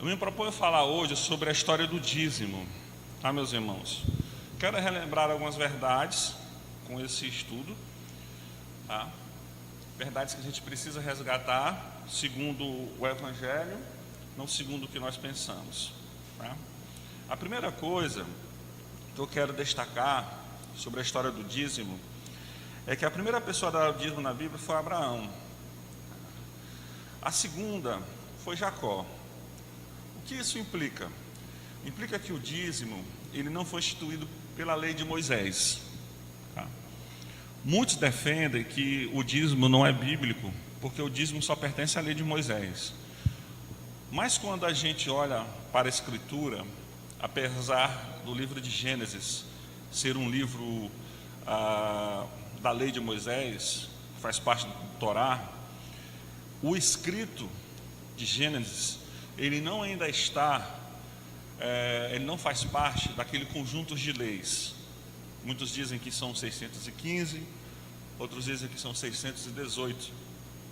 Eu me proponho falar hoje sobre a história do dízimo, tá, meus irmãos? Quero relembrar algumas verdades com esse estudo, tá? Verdades que a gente precisa resgatar segundo o Evangelho, não segundo o que nós pensamos, tá? A primeira coisa que eu quero destacar sobre a história do dízimo é que a primeira pessoa a dar o dízimo na Bíblia foi Abraão. A segunda foi Jacó. O que isso implica? Implica que o dízimo ele não foi instituído pela lei de Moisés, tá? Muitos defendem que o dízimo não é bíblico, porque o dízimo só pertence à lei de Moisés. Mas quando a gente olha para a Escritura, apesar do livro de Gênesis ser um livro da lei de Moisés, que faz parte do Torá, o escrito de Gênesis, ele não ainda está, ele não faz parte daquele conjunto de leis. Muitos dizem que são 615, outros dizem que são 618.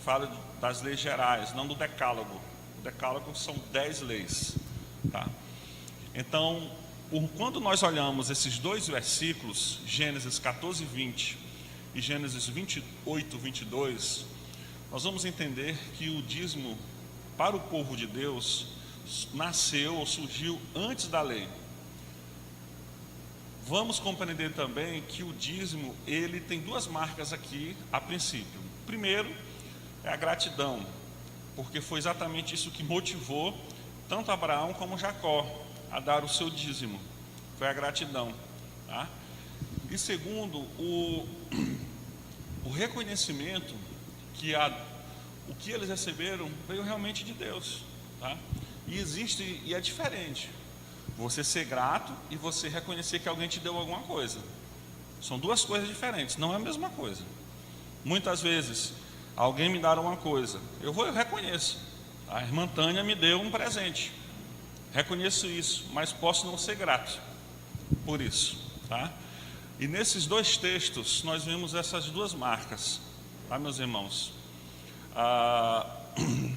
Fala das leis gerais, não do decálogo. O decálogo são 10 leis, tá? Então, quando nós olhamos esses dois versículos, Gênesis 14, 20 e Gênesis 28, 22, nós vamos entender que o dízimo para o povo de Deus nasceu ou surgiu antes da lei. Vamos compreender também que o dízimo, ele tem duas marcas aqui a princípio. Primeiro, é a gratidão, porque foi exatamente isso que motivou tanto Abraão como Jacó a dar o seu dízimo, foi a gratidão, tá? E segundo, o reconhecimento que o que eles receberam veio realmente de Deus, tá? E é diferente você ser grato e você reconhecer que alguém te deu alguma coisa. São duas coisas diferentes, não é a mesma coisa. Muitas vezes alguém me dá uma coisa, eu reconheço. A irmã Tânia me deu um presente, reconheço isso, mas posso não ser grato por isso, tá? E nesses dois textos nós vemos essas duas marcas, tá, meus irmãos?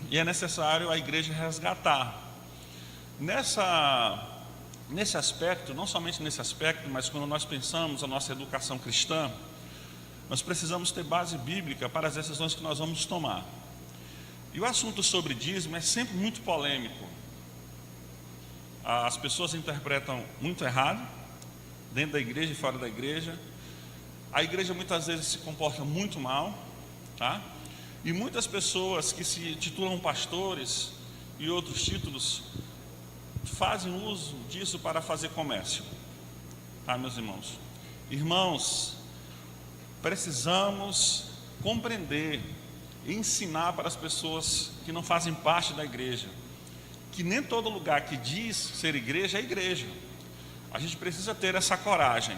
E é necessário a igreja resgatar nesse aspecto, não somente nesse aspecto, mas quando nós pensamos a nossa educação cristã, nós precisamos ter base bíblica para as decisões que nós vamos tomar. E o assunto sobre dízimo é sempre muito polêmico. As pessoas interpretam muito errado, dentro da igreja e fora da igreja. A igreja muitas vezes se comporta muito mal, tá? E muitas pessoas que se titulam pastores e outros títulos fazem uso disso para fazer comércio, tá, meus irmãos? Irmãos, precisamos compreender e ensinar para as pessoas que não fazem parte da igreja, que nem todo lugar que diz ser igreja é igreja. A gente precisa ter essa coragem,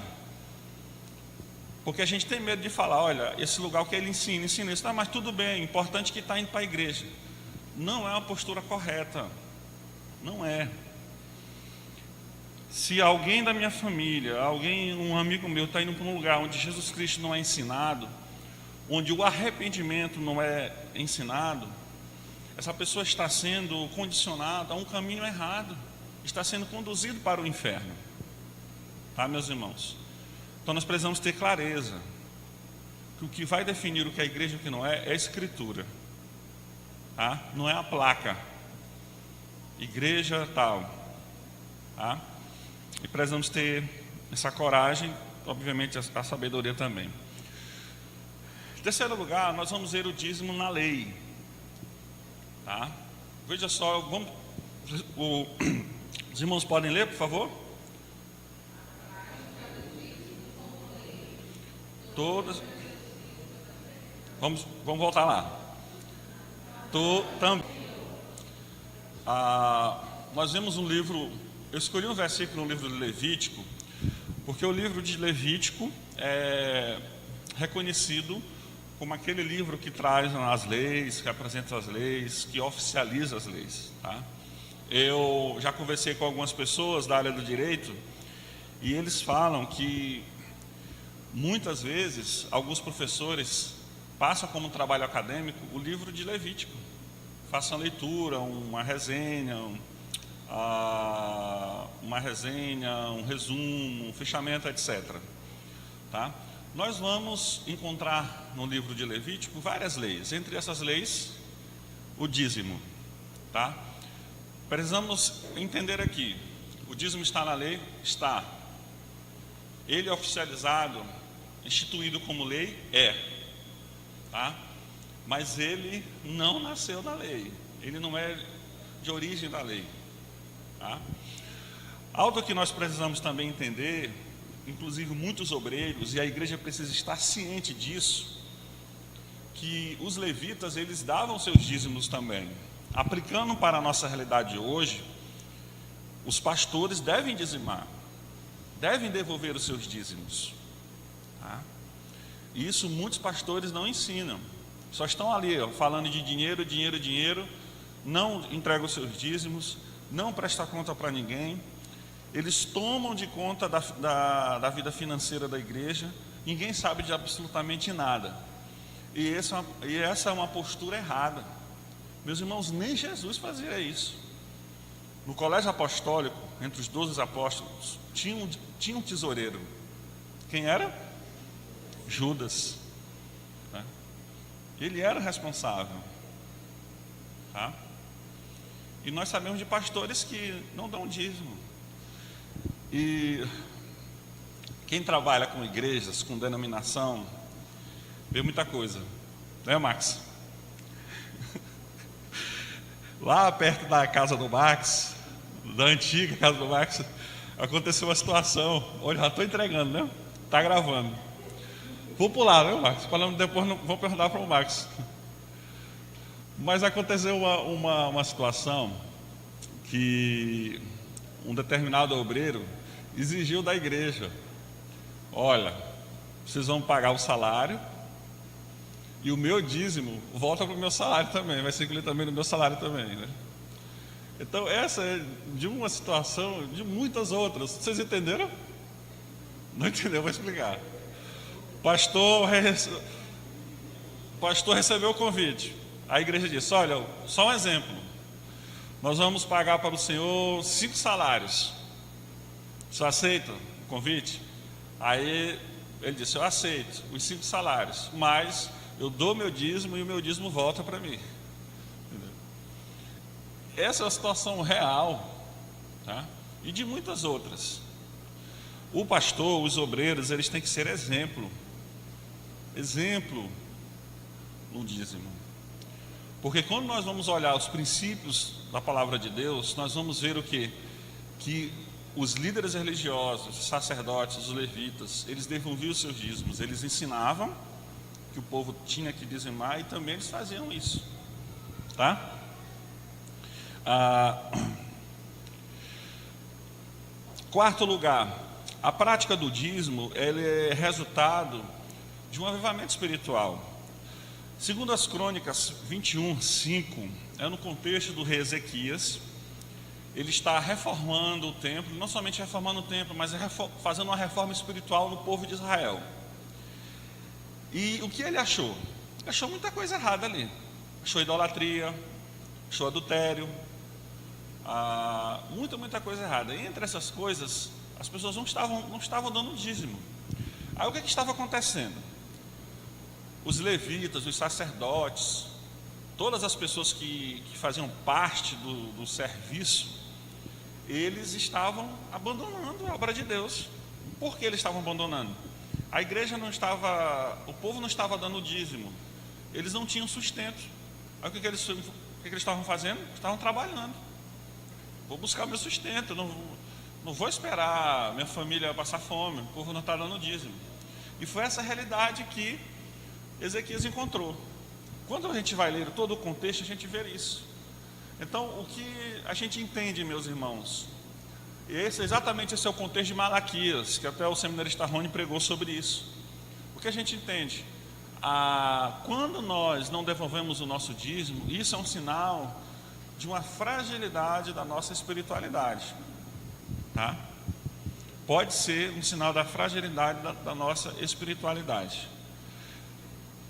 porque a gente tem medo de falar, olha, esse lugar o que ele ensina isso, tá, mas tudo bem, importante que está indo para a igreja. Não é uma postura correta, não é. Se alguém da minha família, um amigo meu está indo para um lugar onde Jesus Cristo não é ensinado, onde o arrependimento não é ensinado, essa pessoa está sendo condicionada a um caminho errado, está sendo conduzido para o inferno, tá, meus irmãos? Então nós precisamos ter clareza que o que vai definir o que é igreja e o que não é a Escritura, tá? Não é a placa, igreja tal, tá? E precisamos ter essa coragem, obviamente a sabedoria também. Em terceiro lugar, nós vamos ver o dízimo na lei, tá? Veja só, os irmãos podem ler, por favor? Todas. Vamos voltar lá. Nós vemos um livro. Eu escolhi um versículo no livro de Levítico, porque o livro de Levítico é reconhecido como aquele livro que traz as leis, que apresenta as leis, que oficializa as leis, tá? Eu já conversei com algumas pessoas da área do direito e eles falam que muitas vezes alguns professores passam como trabalho acadêmico o livro de Levítico, façam a leitura, uma resenha, uma resenha, um resumo, um fechamento, etc. Tá? Nós vamos encontrar no livro de Levítico várias leis. Entre essas leis, o dízimo. Tá? Precisamos entender aqui. O dízimo está na lei? Está. Ele é oficializado, instituído como lei? É. Tá? Mas ele não nasceu na lei. Ele não é de origem da lei. Tá? Algo que nós precisamos também entender, inclusive muitos obreiros, e a igreja precisa estar ciente disso, que os levitas, eles davam seus dízimos também. Aplicando para a nossa realidade hoje, os pastores devem dizimar, devem devolver os seus dízimos. Tá? E isso muitos pastores não ensinam. Só estão ali, falando de dinheiro, dinheiro, dinheiro, não entregam os seus dízimos, não prestam conta para ninguém. Eles tomam de conta da vida financeira da igreja, ninguém sabe de absolutamente nada. E essa é uma postura errada. Meus irmãos, nem Jesus fazia isso. No colégio apostólico, entre os 12 apóstolos, tinha um tesoureiro. Quem era? Judas. Né? Ele era responsável. Tá? E nós sabemos de pastores que não dão dízimo. E quem trabalha com igrejas, com denominação, vê muita coisa. Né, Max? Lá perto da casa do Max, da antiga casa do Max, aconteceu uma situação. Olha, já estou entregando, né? Está gravando. Vou pular, né, Max? Falando depois, não vou perguntar para o Max. Mas aconteceu uma situação que um determinado obreiro exigiu da igreja: olha, vocês vão pagar o salário e o meu dízimo volta para o meu salário também, vai ser incluído também no meu salário também, né? Então essa é de uma situação, de muitas outras. Vocês entenderam? Não entendeu? Vou explicar. O pastor recebeu o convite. A igreja disse: olha, só um exemplo, nós vamos pagar para o senhor 5 salários. Você aceita o convite? Aí ele disse: eu aceito os 5 salários, mas eu dou meu dízimo e o meu dízimo volta para mim. Entendeu? Essa é a situação real, tá? E de muitas outras. O pastor, os obreiros, eles têm que ser exemplo no dízimo. Porque quando nós vamos olhar os princípios da palavra de Deus, nós vamos ver o quê? Que os líderes religiosos, os sacerdotes, os levitas, eles devolviam os seus dízimos. Eles ensinavam que o povo tinha que dizimar e também eles faziam isso. Tá? Quarto lugar, a prática do dízimo, ele é resultado de um avivamento espiritual. Segundo as Crônicas 21:5, é no contexto do rei Ezequias. Ele está reformando o templo, não somente reformando o templo, mas fazendo uma reforma espiritual no povo de Israel. E o que ele achou? Achou muita coisa errada ali. Achou idolatria, achou adultério, muita coisa errada. E entre essas coisas, as pessoas não estavam dando dízimo. Aí o que estava acontecendo? Os levitas, os sacerdotes, todas as pessoas que faziam parte do serviço, eles estavam abandonando a obra de Deus. Por que eles estavam abandonando? A igreja não estava, o povo não estava dando dízimo, eles não tinham sustento. Aí o que eles estavam fazendo? Estavam trabalhando. Vou buscar meu sustento, não vou esperar minha família passar fome, o povo não está dando dízimo. E foi essa realidade que Ezequias encontrou. Quando a gente vai ler todo o contexto, a gente vê isso. Então, o que a gente entende, meus irmãos, exatamente esse é o contexto de Malaquias, que até o seminarista Rony pregou sobre isso. O que a gente entende? Quando nós não devolvemos o nosso dízimo, isso é um sinal de uma fragilidade da nossa espiritualidade. Tá? Pode ser um sinal da fragilidade da nossa espiritualidade.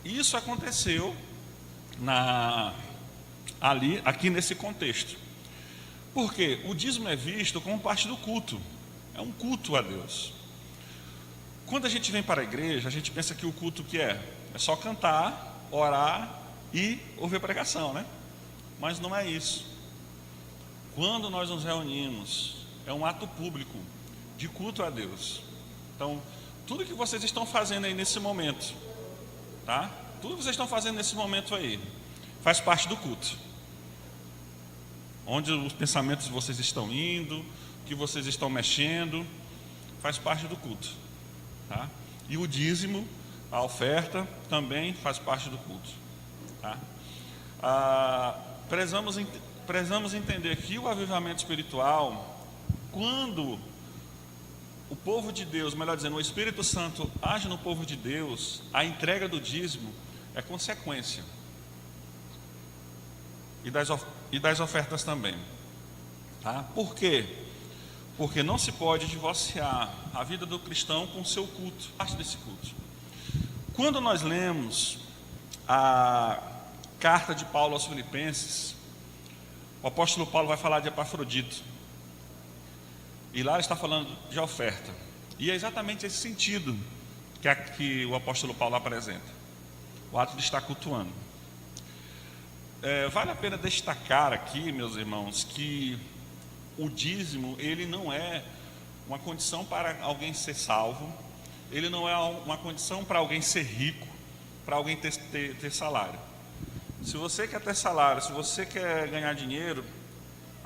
Isso aconteceu aqui nesse contexto. Por quê? O dízimo é visto como parte do culto. É um culto a Deus. Quando a gente vem para a igreja, a gente pensa que o culto que é só cantar, orar e ouvir pregação, né? Mas não é isso. Quando nós nos reunimos, é um ato público de culto a Deus. Então, tudo que vocês estão fazendo aí nesse momento, tá? Tudo que vocês estão fazendo nesse momento aí, faz parte do culto. Onde os pensamentos de vocês estão indo, o que vocês estão mexendo, faz parte do culto, tá? E o dízimo, a oferta, também faz parte do culto, tá? Precisamos entender que o avivamento espiritual, quando o povo de Deus, melhor dizendo, o Espírito Santo age no povo de Deus, a entrega do dízimo é consequência. E das ofertas também, tá? Por quê? Porque não se pode divorciar a vida do cristão com o seu culto, parte desse culto. Quando nós lemos a carta de Paulo aos Filipenses, o apóstolo Paulo vai falar de Epafrodito, e lá ele está falando de oferta, e é exatamente esse sentido que o apóstolo Paulo apresenta, o ato de estar cultuando. Vale a pena destacar aqui, meus irmãos, que o dízimo, ele não é uma condição para alguém ser salvo, ele não é uma condição para alguém ser rico, para alguém ter salário. Se você quer ter salário, se você quer ganhar dinheiro,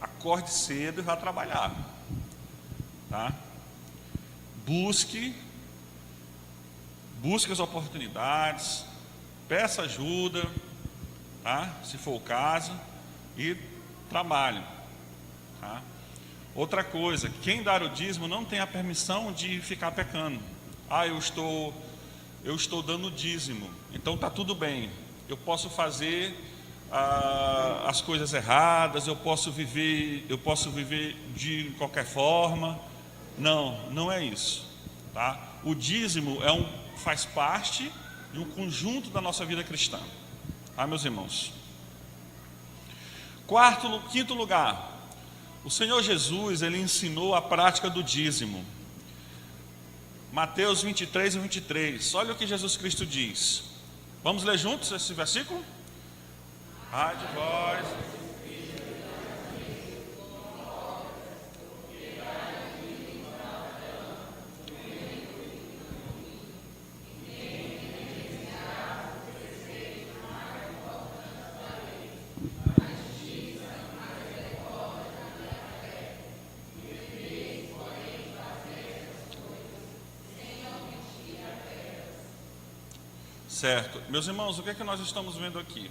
acorde cedo e vá trabalhar, tá? Busque as oportunidades, peça ajuda, tá? Se for o caso, e trabalhe, tá? Outra coisa, quem dar o dízimo não tem a permissão de ficar pecando. Eu estou dando dízimo, então está tudo bem, eu posso fazer as coisas erradas, eu posso viver de qualquer forma. Não é isso, tá? O dízimo faz parte de um conjunto da nossa vida cristã, tá, meus irmãos? Quinto lugar, o Senhor Jesus, ele ensinou a prática do dízimo. Mateus 23 e 23, olha o que Jesus Cristo diz. Vamos ler juntos esse versículo? Ai de vós. Certo, meus irmãos, o que é que nós estamos vendo aqui?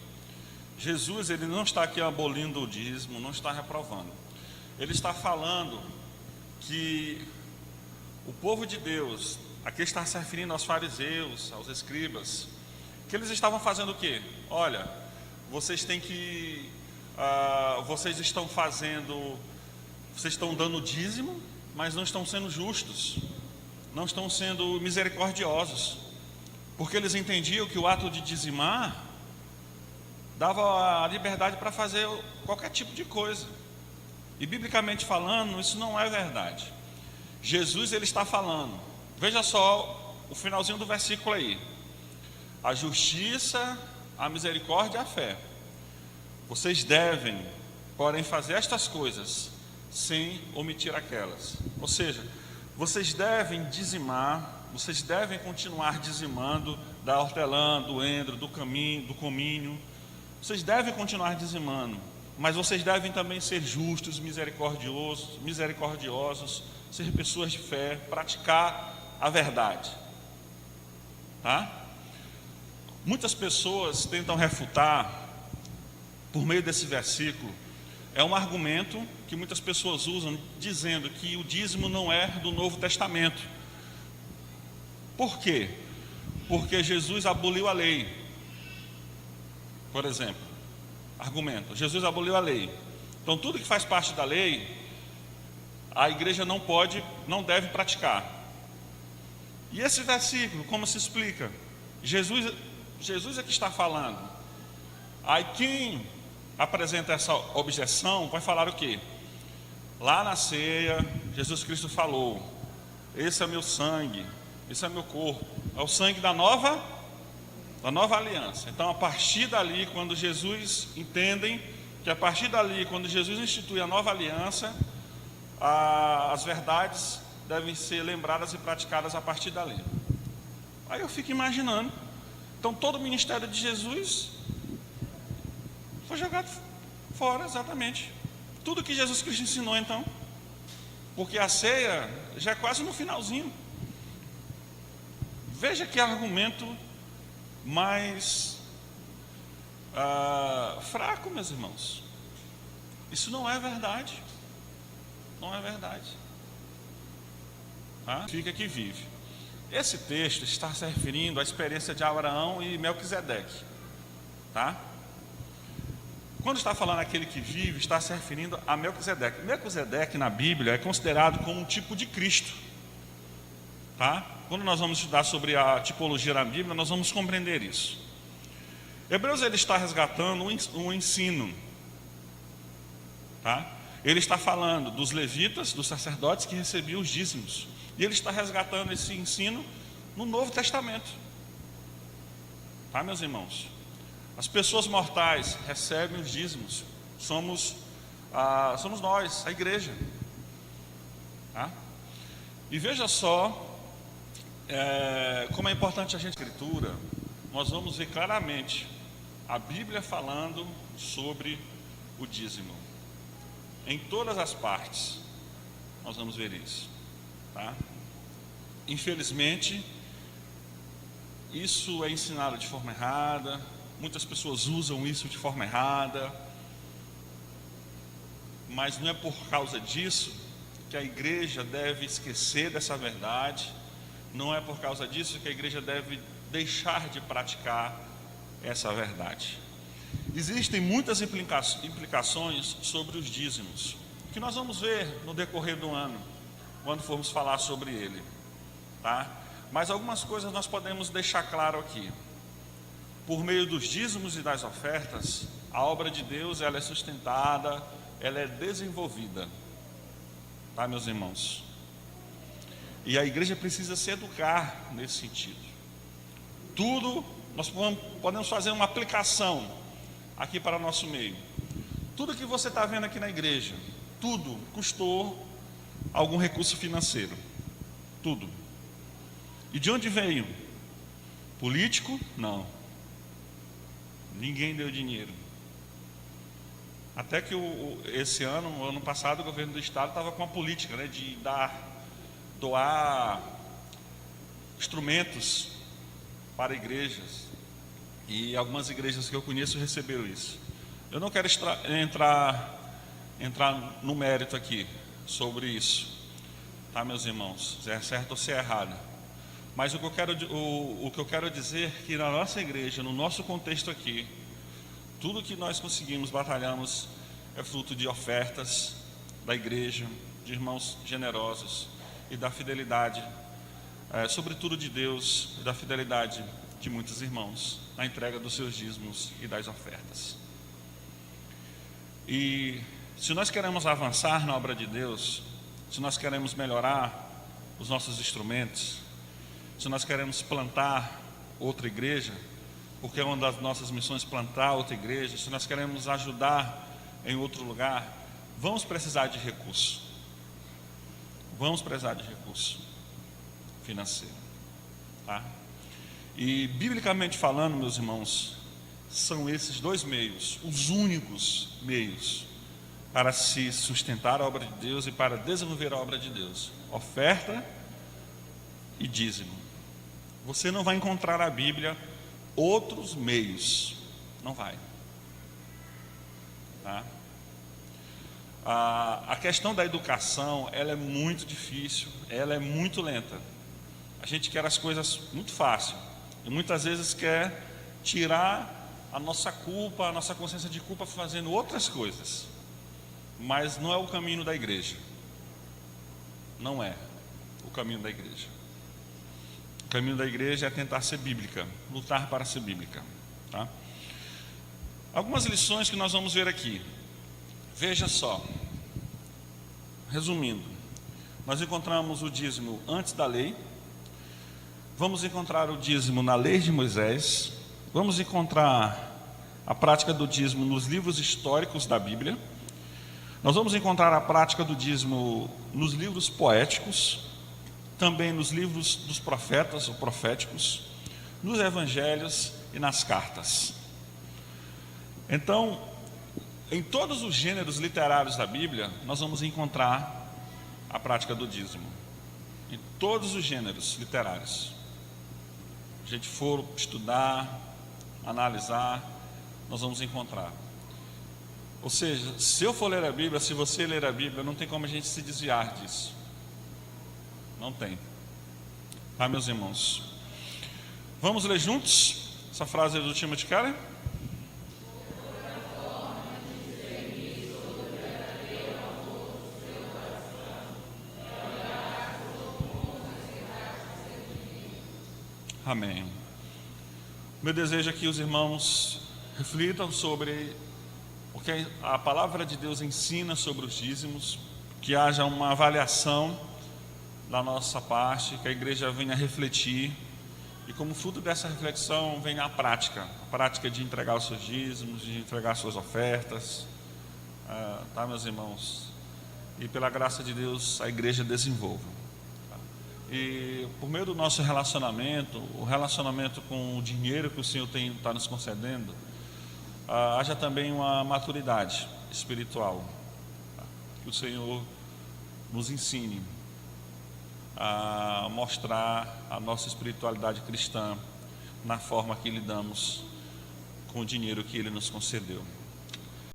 Jesus, ele não está aqui abolindo o dízimo, não está reprovando. Ele está falando que o povo de Deus, aqui está se referindo aos fariseus, aos escribas, que eles estavam fazendo o quê? Olha, vocês estão dando dízimo, mas não estão sendo justos, não estão sendo misericordiosos, porque eles entendiam que o ato de dizimar dava a liberdade para fazer qualquer tipo de coisa. E biblicamente falando, isso não é verdade. Jesus, ele está falando, veja só o finalzinho do versículo aí: a justiça, a misericórdia e a fé. Vocês devem, porém, fazer estas coisas sem omitir aquelas. Ou seja, vocês devem dizimar, vocês devem continuar dizimando da hortelã, do endro, do cominho. Vocês devem continuar dizimando, mas vocês devem também ser justos, misericordiosos, ser pessoas de fé, praticar a verdade, tá? Muitas pessoas tentam refutar por meio desse versículo. É um argumento que muitas pessoas usam, dizendo que o dízimo não é do Novo Testamento. Por quê? Porque Jesus aboliu a lei. Por exemplo, argumento: Jesus aboliu a lei, então tudo que faz parte da lei, a igreja não deve praticar. E esse versículo, como se explica? Jesus é que está falando. Aí quem apresenta essa objeção vai falar o quê? Lá na ceia, Jesus Cristo falou: esse é meu sangue, esse é meu corpo, é o sangue da nova aliança. Então, a partir dali, quando Jesus entendem que a partir dali, quando Jesus institui a nova aliança, as verdades devem ser lembradas e praticadas a partir dali. Aí eu fico imaginando, então todo o ministério de Jesus foi jogado fora, exatamente. Tudo que Jesus Cristo ensinou, então, porque a ceia já é quase no finalzinho. Veja que argumento mais fraco, meus irmãos. Isso não é verdade. Não é verdade. Fica que vive. Esse texto está se referindo à experiência de Abraão e Melquisedeque. Tá? Quando está falando aquele que vive, está se referindo a Melquisedeque. Melquisedeque na Bíblia é considerado como um tipo de Cristo. Tá? Quando nós vamos estudar sobre a tipologia na Bíblia, nós vamos compreender isso. Hebreus ele está resgatando um ensino. Tá? Ele está falando dos levitas, dos sacerdotes que recebiam os dízimos. E ele está resgatando esse ensino no Novo Testamento. Tá, meus irmãos? As pessoas mortais recebem os dízimos. Somos nós, a igreja. Tá? E veja só como é importante a gente. Escritura, nós vamos ver claramente a Bíblia falando sobre o dízimo. Em todas as partes, nós vamos ver isso. Tá? Infelizmente, isso é ensinado de forma errada. Muitas pessoas usam isso de forma errada. Mas não é por causa disso que a igreja deve esquecer dessa verdade. Não é por causa disso que a igreja deve deixar de praticar essa verdade. Existem muitas implicações sobre os dízimos, que nós vamos ver no decorrer do ano, quando formos falar sobre ele. Tá? Mas algumas coisas nós podemos deixar claro aqui. Por meio dos dízimos e das ofertas, a obra de Deus ela é sustentada, ela é desenvolvida. Tá, meus irmãos? E a igreja precisa se educar nesse sentido. Tudo, nós podemos fazer uma aplicação aqui para o nosso meio. Tudo que você está vendo aqui na igreja, tudo custou algum recurso financeiro. Tudo. E de onde veio? Político? Não. Ninguém deu dinheiro. Até que esse ano, o ano passado, o governo do estado estava com a política, né, de doar instrumentos para igrejas. E algumas igrejas que eu conheço receberam isso. Eu não quero entrar no mérito aqui sobre isso, tá, meus irmãos, se é certo ou se é errado. Mas o que eu quero dizer é que na nossa igreja, no nosso contexto aqui, tudo que nós conseguimos, batalhamos, é fruto de ofertas da igreja, de irmãos generosos e da fidelidade, sobretudo de Deus, e da fidelidade de muitos irmãos na entrega dos seus dízimos e das ofertas. E se nós queremos avançar na obra de Deus, se nós queremos melhorar os nossos instrumentos, se nós queremos plantar outra igreja, porque é uma das nossas missões plantar outra igreja, se nós queremos ajudar em outro lugar, vamos precisar de recurso. Vamos precisar de recurso financeiro. Tá? E biblicamente falando, meus irmãos, são esses dois meios, os únicos meios para se sustentar a obra de Deus e para desenvolver a obra de Deus: oferta e dízimo. Você não vai encontrar na Bíblia outros meios, não vai. Tá? A questão da educação, ela é muito difícil, ela é muito lenta. A gente quer as coisas muito fácil e muitas vezes quer tirar a nossa culpa, a nossa consciência de culpa fazendo outras coisas. Mas não é o caminho da igreja. Não é o caminho da igreja. O caminho da igreja é tentar ser bíblica, lutar para ser bíblica. Tá? Algumas lições que nós vamos ver aqui. Veja só. resumindo, nós encontramos o dízimo antes da lei, vamos encontrar o dízimo na lei de Moisés, vamos encontrar a prática do dízimo nos livros históricos da Bíblia, nós vamos encontrar a prática do dízimo nos livros poéticos, também nos livros dos profetas ou proféticos, nos evangelhos e nas cartas. Então, em todos os gêneros literários da Bíblia, nós vamos encontrar a prática do dízimo. Em todos os gêneros literários. Se a gente for estudar, analisar, nós vamos encontrar. Ou seja, se eu for ler a Bíblia, se você ler a Bíblia, não tem como a gente se desviar disso. Não tem. Tá, meus irmãos? Vamos ler juntos essa frase do Timothy Keller? Amém. Meu desejo é que os irmãos reflitam sobre o que a palavra de Deus ensina sobre os dízimos, que haja uma avaliação da nossa parte, que a igreja venha refletir, e como fruto dessa reflexão venha a prática de entregar os seus dízimos, de entregar as suas ofertas, tá, meus irmãos? E pela graça de Deus a igreja desenvolva. E por meio do nosso relacionamento, o relacionamento com o dinheiro que o Senhor está nos concedendo, haja também uma maturidade espiritual, que o Senhor nos ensine a mostrar a nossa espiritualidade cristã na forma que lidamos com o dinheiro que Ele nos concedeu.